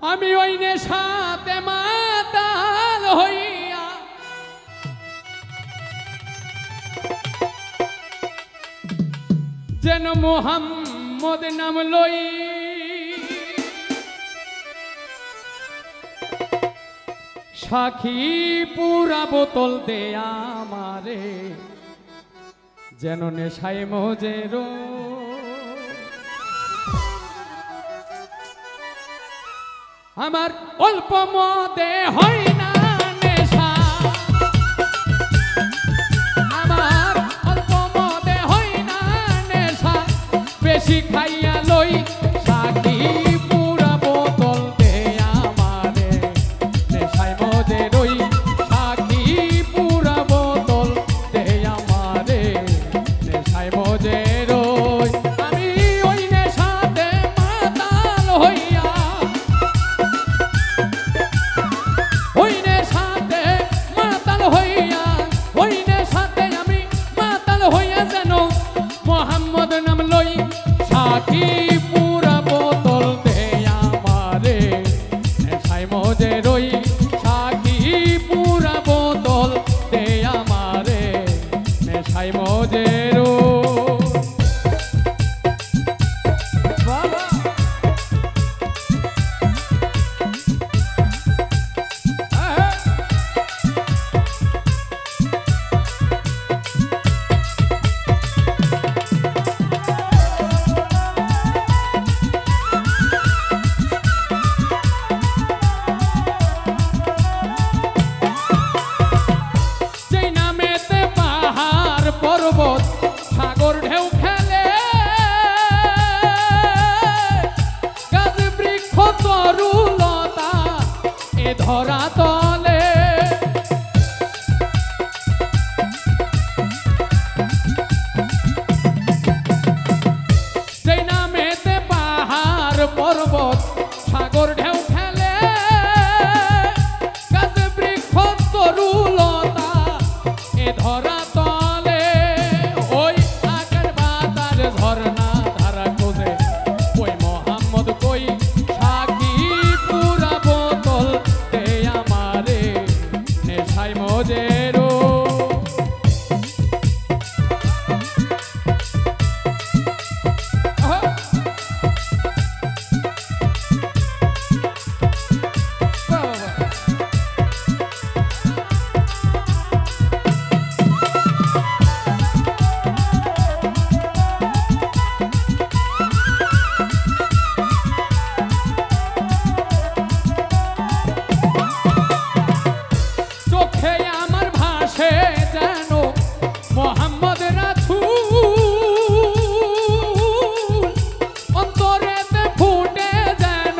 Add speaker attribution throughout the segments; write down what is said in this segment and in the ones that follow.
Speaker 1: আমি ওই নেশাতে মাতাল হইয়া যেন মোহাম্মদ নাম লই সাক্ষী পুরা বোতল দে আমারে যেন নেশায় মজের আমার অল্প মদে হয় না নেশা আমার অল্প মদে হয় না নেশা বেশি খাইয়া লই সাক্ষী পুরা বোতল দে আমারে নেশায় মজে রই সাক্ষী পুরা বোতল দে আমারে নেশায় মজে রই আমি ওই নেশাতে মাতাল হইয়া মোহাম্মদ নাম লই সাক্ষী পুরা বোতল দে আমারে নেশায় মজে রই সাক্ষী পুরা বোতল দে আমারে নেশায় মজে রই সাগর ঢেউ খেলে গাছ বৃক্ষ তরুলতা এ ধরা তলে সেই নামেতে পাহাড় পর্বত সাগর ঢেউ খেলে গাছ বৃক্ষ তরুলতা এ ধরা ঝর্ণা ধারা খোঁজে ওই মোহাম্মদ কই সাক্ষী পুরা বোতল দে আমারে নেশায় মজে রই যেন মোহাম্মদ রাসূল অন্তরেতে ফুটে যেন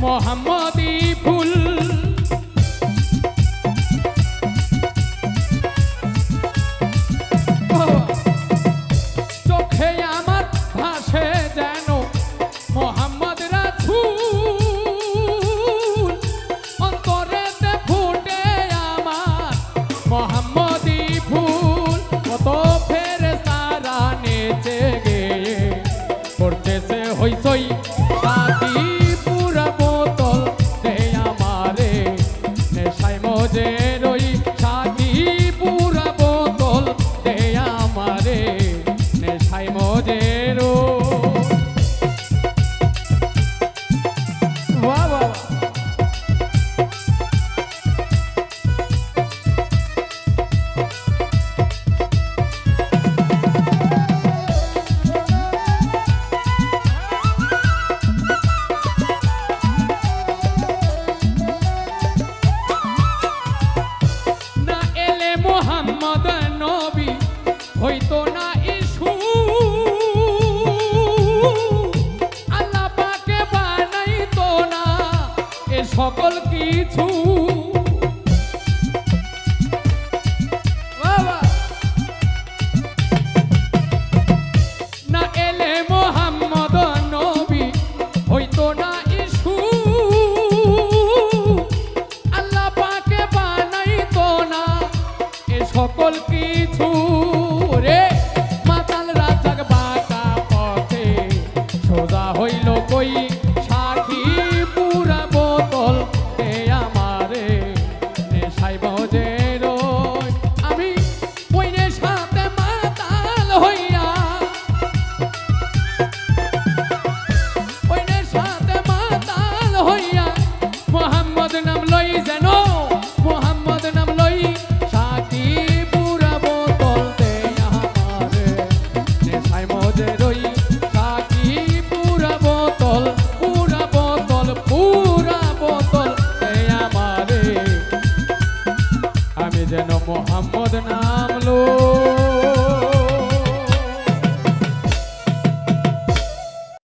Speaker 1: মোহাম্মদী ফুল চোখে আমার ভাসে যেন মোহাম্মদ রাসূল অন্তরেতে ফুটে আমার মোহাম্মদী ফুল কত ফেরেশতারা নেচে গেয়ে করতেছে হইচই সাথী পুরা বোতল দে আমারে নেশায় মজে রই সাথী পুরা বোতল দে আমারে নেশায় মজে রই বাহ বাহ মোহাম্মদ নবী হইতো না ইসু আল্লাহ পাকে বানাইতো না এ সকল কিছু না এলে মোহাম্মদ নবী হইতো না ইসু আল্লাহ পাকে বানাইতো না সকল কিছু রে মাতাল রাজাক বাঁকা পথে সোজা হইল কই সাক্ষী